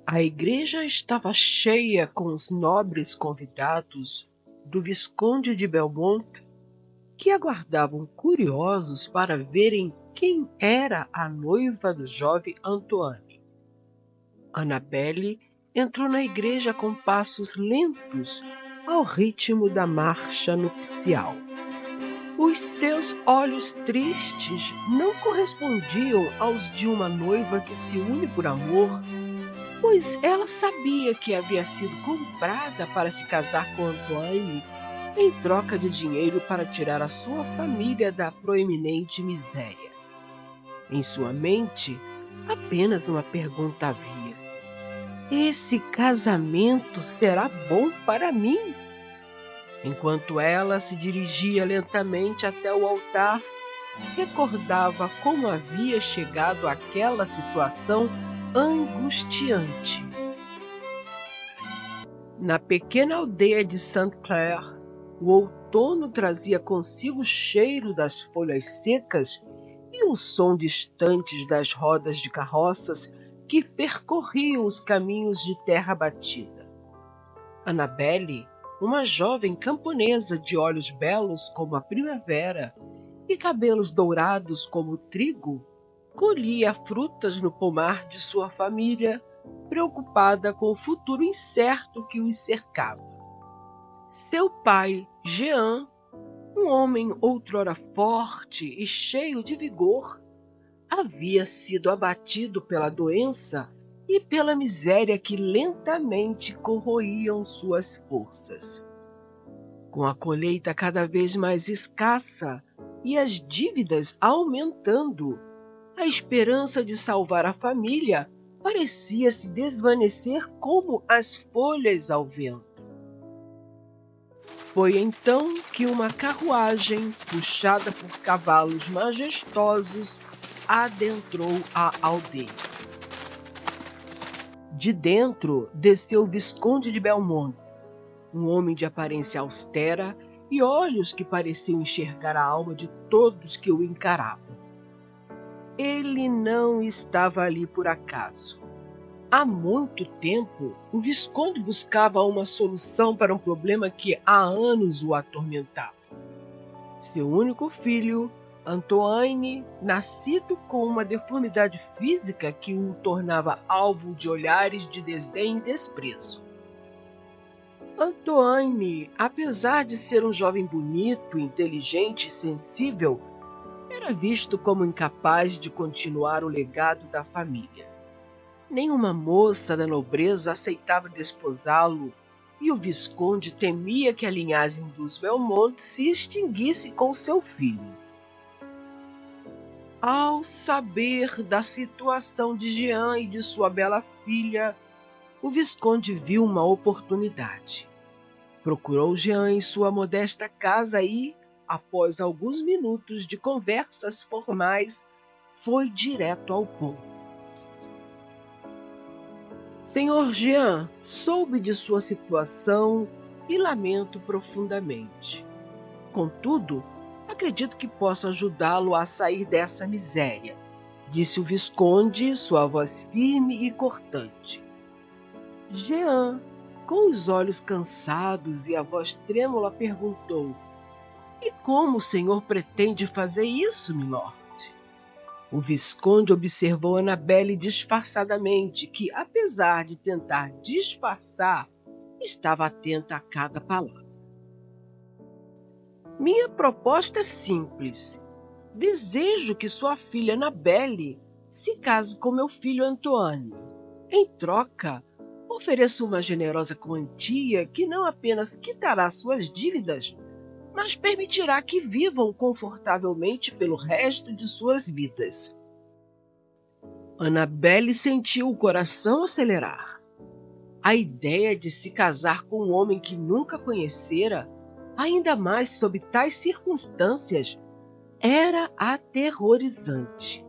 A igreja estava cheia com os nobres convidados do Visconde de Belmont, que aguardavam curiosos para verem quem era a noiva do jovem Antoine. Annabelle entrou na igreja com passos lentos ao ritmo da marcha nupcial. Os seus olhos tristes não correspondiam aos de uma noiva que se une por amor, pois ela sabia que havia sido comprada para se casar com Antoine em troca de dinheiro para tirar a sua família da proeminente miséria. Em sua mente, apenas uma pergunta havia: esse casamento será bom para mim? Enquanto ela se dirigia lentamente até o altar, recordava como havia chegado àquela situação angustiante. Na pequena aldeia de Sainte Claire, o outono trazia consigo o cheiro das folhas secas e o som distante das rodas de carroças que percorriam os caminhos de terra batida. Annabelle, uma jovem camponesa de olhos belos como a primavera e cabelos dourados como o trigo, colhia frutas no pomar de sua família, preocupada com o futuro incerto que os cercava. Seu pai, Jean, um homem outrora forte e cheio de vigor, havia sido abatido pela doença e pela miséria que lentamente corroíam suas forças. Com a colheita cada vez mais escassa e as dívidas aumentando, a esperança de salvar a família parecia se desvanecer como as folhas ao vento. Foi então que uma carruagem, puxada por cavalos majestosos, adentrou a aldeia. De dentro desceu o Visconde de Belmont, um homem de aparência austera e olhos que pareciam enxergar a alma de todos que o encaravam. Ele não estava ali por acaso. Há muito tempo, o Visconde buscava uma solução para um problema que há anos o atormentava. Seu único filho, Antoine, nascido com uma deformidade física que o tornava alvo de olhares de desdém e desprezo. Antoine, apesar de ser um jovem bonito, inteligente e sensível, era visto como incapaz de continuar o legado da família. Nenhuma moça da nobreza aceitava desposá-lo, e o Visconde temia que a linhagem dos Belmont se extinguisse com seu filho. Ao saber da situação de Jean e de sua bela filha, o Visconde viu uma oportunidade. Procurou Jean em sua modesta casa e, após alguns minutos de conversas formais, foi direto ao ponto. Senhor Jean, soube de sua situação e lamento profundamente. Contudo, acredito que posso ajudá-lo a sair dessa miséria, disse o Visconde, sua voz firme e cortante. Jean, com os olhos cansados e a voz trêmula, perguntou: e como o senhor pretende fazer isso, milord? O Visconde observou Annabelle disfarçadamente, que, apesar de tentar disfarçar, estava atenta a cada palavra. Minha proposta é simples. Desejo que sua filha Annabelle se case com meu filho Antoine. Em troca, ofereço uma generosa quantia que não apenas quitará suas dívidas, mas permitirá que vivam confortavelmente pelo resto de suas vidas. Annabelle sentiu o coração acelerar. A ideia de se casar com um homem que nunca conhecera, ainda mais sob tais circunstâncias, era aterrorizante.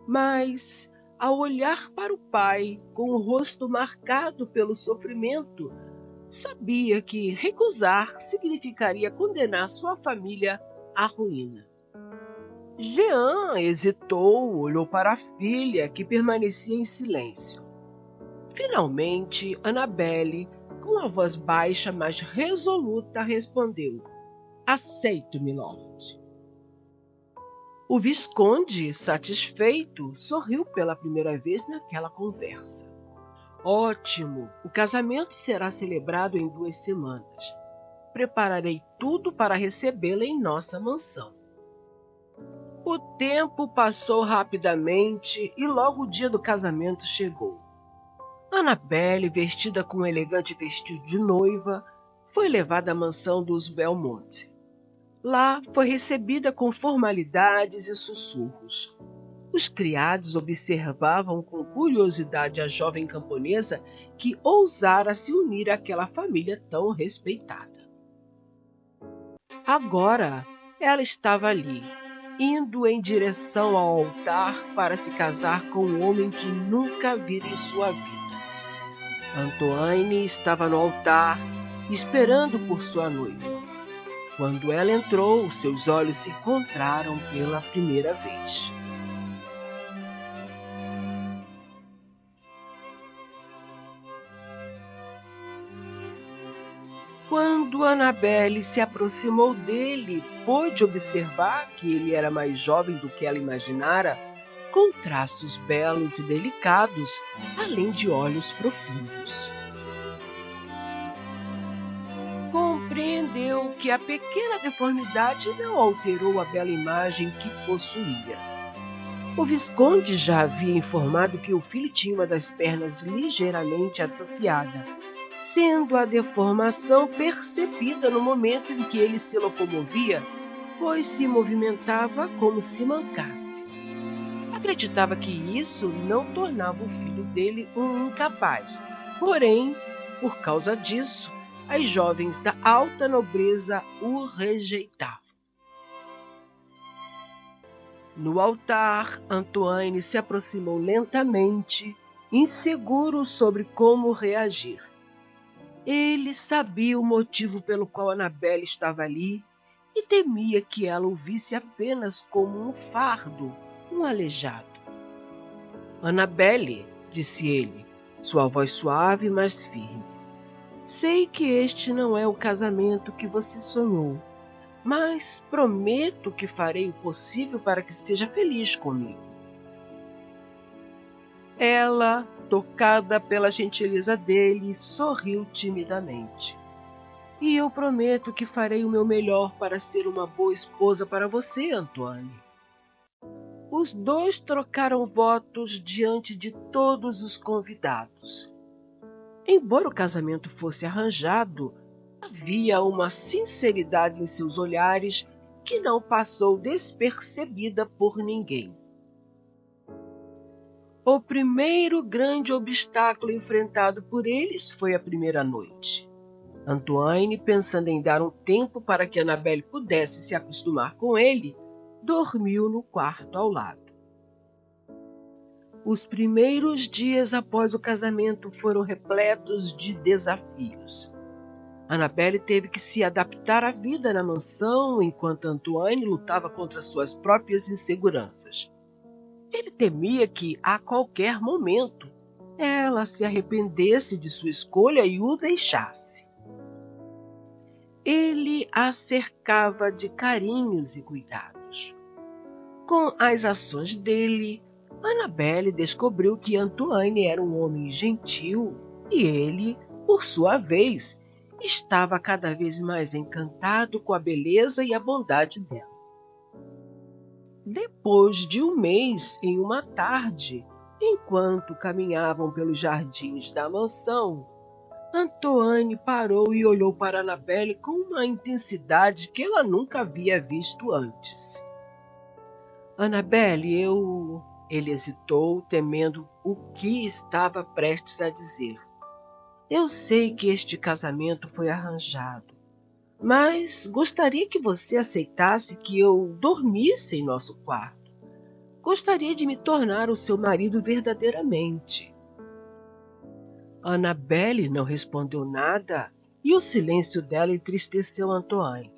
Mas, ao olhar para o pai, com o rosto marcado pelo sofrimento, sabia que recusar significaria condenar sua família à ruína. Jean hesitou, olhou para a filha, que permanecia em silêncio. Finalmente, Annabelle, com a voz baixa, mas resoluta, respondeu: Aceito, milord. O visconde, satisfeito, sorriu pela primeira vez naquela conversa. Ótimo! O casamento será celebrado em 2 semanas. Prepararei tudo para recebê-la em nossa mansão. O tempo passou rapidamente e logo o dia do casamento chegou. Annabelle, vestida com um elegante vestido de noiva, foi levada à mansão dos Belmont. Lá foi recebida com formalidades e sussurros. Os criados observavam com curiosidade a jovem camponesa que ousara se unir àquela família tão respeitada. Agora ela estava ali, indo em direção ao altar para se casar com um homem que nunca vira em sua vida. Antoine estava no altar, esperando por sua noiva. Quando ela entrou, seus olhos se encontraram pela primeira vez. Quando Annabelle se aproximou dele, pôde observar que ele era mais jovem do que ela imaginara, com traços belos e delicados, além de olhos profundos. Compreendeu que a pequena deformidade não alterou a bela imagem que possuía. O visconde já havia informado que o filho tinha uma das pernas ligeiramente atrofiada, sendo a deformação percebida no momento em que ele se locomovia, pois se movimentava como se mancasse. Acreditava que isso não tornava o filho dele um incapaz, porém, por causa disso, as jovens da alta nobreza o rejeitavam. No altar, Antoine se aproximou lentamente, inseguro sobre como reagir. Ele sabia o motivo pelo qual Annabelle estava ali e temia que ela o visse apenas como um fardo, um aleijado. Annabelle, disse ele, sua voz suave, mas firme. Sei que este não é o casamento que você sonhou, mas prometo que farei o possível para que seja feliz comigo. Ela, tocada pela gentileza dele, sorriu timidamente. E eu prometo que farei o meu melhor para ser uma boa esposa para você, Antoine. Os dois trocaram votos diante de todos os convidados. Embora o casamento fosse arranjado, havia uma sinceridade em seus olhares que não passou despercebida por ninguém. O primeiro grande obstáculo enfrentado por eles foi a primeira noite. Antoine, pensando em dar um tempo para que Annabelle pudesse se acostumar com ele, dormiu no quarto ao lado. Os primeiros dias após o casamento foram repletos de desafios. Annabelle teve que se adaptar à vida na mansão enquanto Antoine lutava contra suas próprias inseguranças. Ele temia que, a qualquer momento, ela se arrependesse de sua escolha e o deixasse. Ele a cercava de carinhos e cuidados. Com as ações dele, Annabelle descobriu que Antoine era um homem gentil e ele, por sua vez, estava cada vez mais encantado com a beleza e a bondade dela. Depois de um mês, em uma tarde, enquanto caminhavam pelos jardins da mansão, Antoine parou e olhou para Annabelle com uma intensidade que ela nunca havia visto antes. Annabelle, Ele hesitou, temendo o que estava prestes a dizer. Eu sei que este casamento foi arranjado, mas gostaria que você aceitasse que eu dormisse em nosso quarto. Gostaria de me tornar o seu marido verdadeiramente. Annabelle não respondeu nada e o silêncio dela entristeceu Antoine.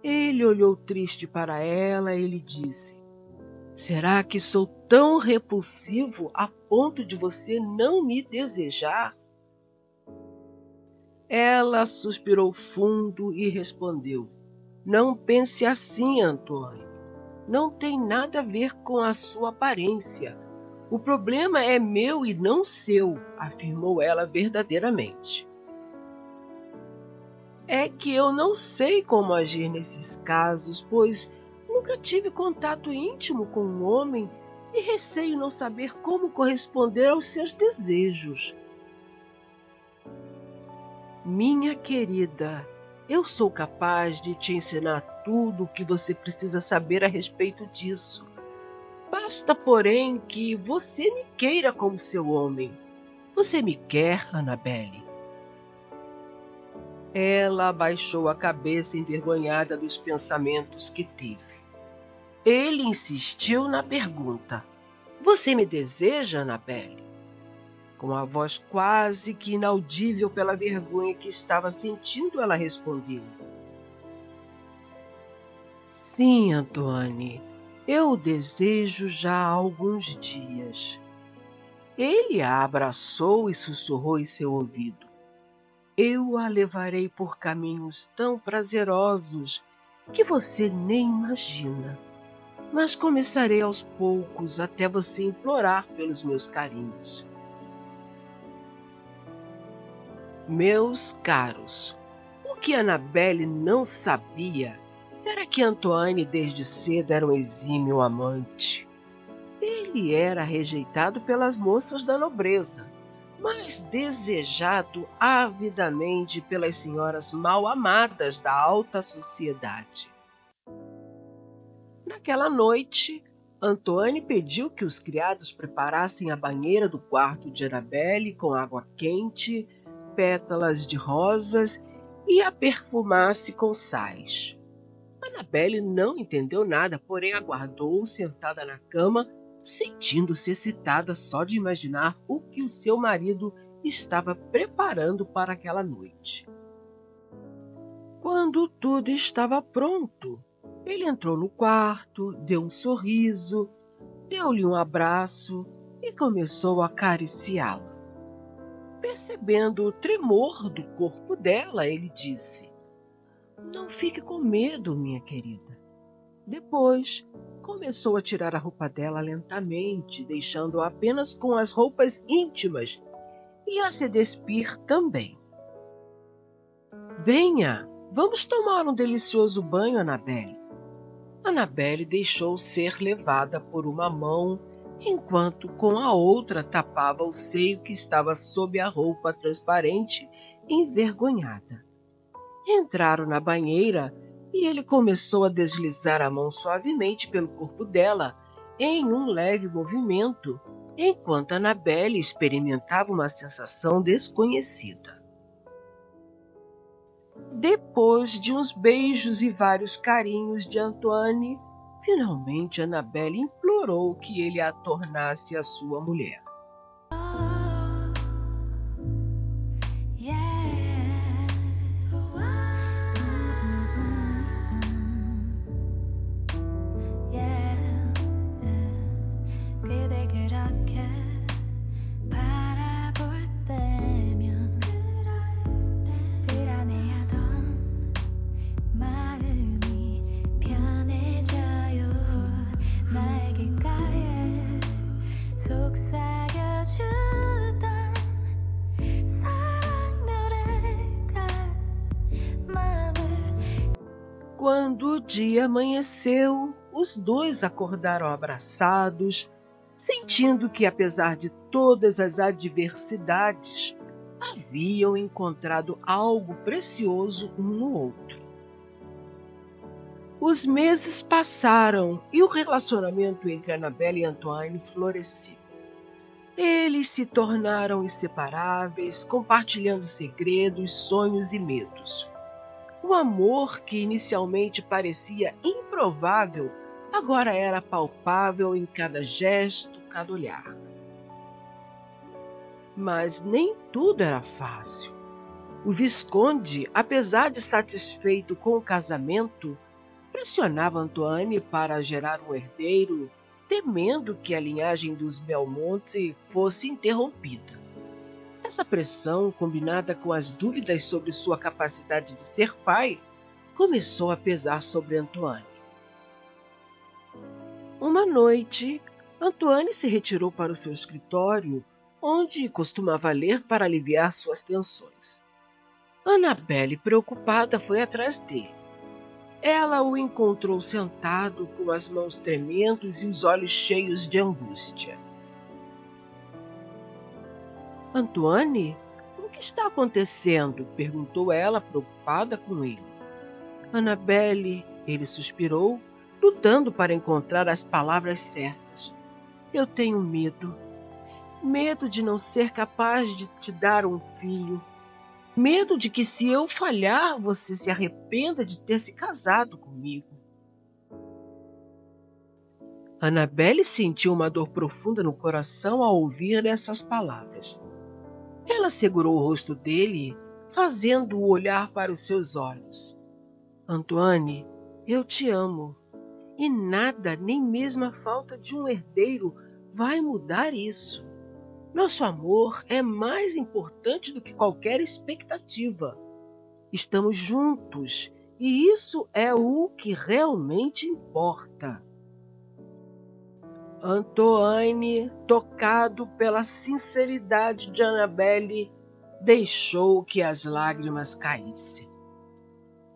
Ele olhou triste para ela e lhe disse: Será que sou tão repulsivo a ponto de você não me desejar? Ela suspirou fundo e respondeu: Não pense assim, Antônio. Não tem nada a ver com a sua aparência. O problema é meu e não seu, afirmou ela verdadeiramente. É que eu não sei como agir nesses casos, pois nunca tive contato íntimo com um homem e receio não saber como corresponder aos seus desejos. Minha querida, eu sou capaz de te ensinar tudo o que você precisa saber a respeito disso. Basta, porém, que você me queira como seu homem. Você me quer, Annabelle? Ela abaixou a cabeça envergonhada dos pensamentos que teve. Ele insistiu na pergunta: Você me deseja, Annabelle? Com a voz quase que inaudível pela vergonha que estava sentindo, ela respondeu: Sim, Antoine, eu o desejo já há alguns dias. Ele a abraçou e sussurrou em seu ouvido: Eu a levarei por caminhos tão prazerosos que você nem imagina. Mas começarei aos poucos até você implorar pelos meus carinhos. Meus caros, o que Annabelle não sabia era que Antoine desde cedo era um exímio amante. Ele era rejeitado pelas moças da nobreza, mas desejado avidamente pelas senhoras mal amadas da alta sociedade. Naquela noite, Antoine pediu que os criados preparassem a banheira do quarto de Annabelle com água quente, pétalas de rosas e a perfumasse com sais. Annabelle não entendeu nada, porém aguardou sentada na cama, sentindo-se excitada só de imaginar o que o seu marido estava preparando para aquela noite. Quando tudo estava pronto, ele entrou no quarto, deu um sorriso, deu-lhe um abraço e começou a acariciá-la. Percebendo o tremor do corpo dela, ele disse: Não fique com medo, minha querida. Depois, começou a tirar a roupa dela lentamente, deixando-a apenas com as roupas íntimas e a se despir também. Venha, vamos tomar um delicioso banho, Annabelle. Annabelle deixou ser levada por uma mão, enquanto com a outra tapava o seio que estava sob a roupa transparente, envergonhada. Entraram na banheira e ele começou a deslizar a mão suavemente pelo corpo dela, em um leve movimento, enquanto Annabelle experimentava uma sensação desconhecida. Depois de uns beijos e vários carinhos de Antoine, finalmente Annabelle implorou que ele a tornasse a sua mulher. Quando o dia amanheceu, os dois acordaram abraçados, sentindo que, apesar de todas as adversidades, haviam encontrado algo precioso um no outro. Os meses passaram e o relacionamento entre Annabelle e Antoine floresceu. Eles se tornaram inseparáveis, compartilhando segredos, sonhos e medos. O amor que inicialmente parecia improvável, agora era palpável em cada gesto, cada olhar. Mas nem tudo era fácil. O Visconde, apesar de satisfeito com o casamento, pressionava Antoine para gerar um herdeiro temendo que a linhagem dos Belmonte fosse interrompida. Essa pressão, combinada com as dúvidas sobre sua capacidade de ser pai, começou a pesar sobre Antoine. Uma noite, Antoine se retirou para o seu escritório, onde costumava ler para aliviar suas tensões. Annabelle, preocupada, foi atrás dele. Ela o encontrou sentado, com as mãos tremendo e os olhos cheios de angústia. Antoine, o que está acontecendo? Perguntou ela, preocupada com ele. Annabelle, ele suspirou, lutando para encontrar as palavras certas. Eu tenho medo. Medo de não ser capaz de te dar um filho. Medo de que, se eu falhar, você se arrependa de ter se casado comigo. Annabelle sentiu uma dor profunda no coração ao ouvir essas palavras. Ela segurou o rosto dele, fazendo-o olhar para os seus olhos. Antoine, eu te amo. E nada, nem mesmo a falta de um herdeiro, vai mudar isso. Nosso amor é mais importante do que qualquer expectativa. Estamos juntos e isso é o que realmente importa. Antoine, tocado pela sinceridade de Annabelle, deixou que as lágrimas caíssem.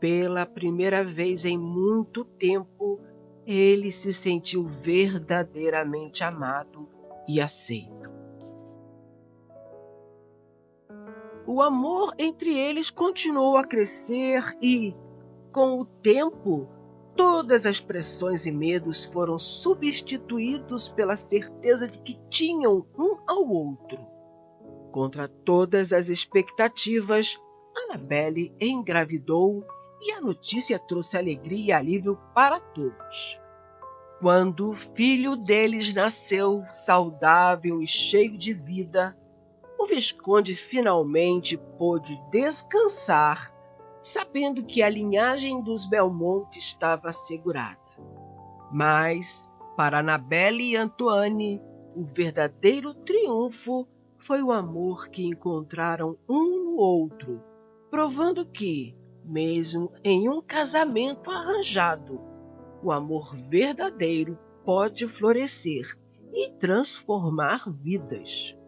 Pela primeira vez em muito tempo, ele se sentiu verdadeiramente amado e aceito. O amor entre eles continuou a crescer e, com o tempo, todas as pressões e medos foram substituídos pela certeza de que tinham um ao outro. Contra todas as expectativas, Annabelle engravidou e a notícia trouxe alegria e alívio para todos. Quando o filho deles nasceu, saudável e cheio de vida, o Visconde finalmente pôde descansar, sabendo que a linhagem dos Belmonte estava assegurada. Mas, para Annabelle e Antoine, o verdadeiro triunfo foi o amor que encontraram um no outro, provando que, mesmo em um casamento arranjado, o amor verdadeiro pode florescer e transformar vidas.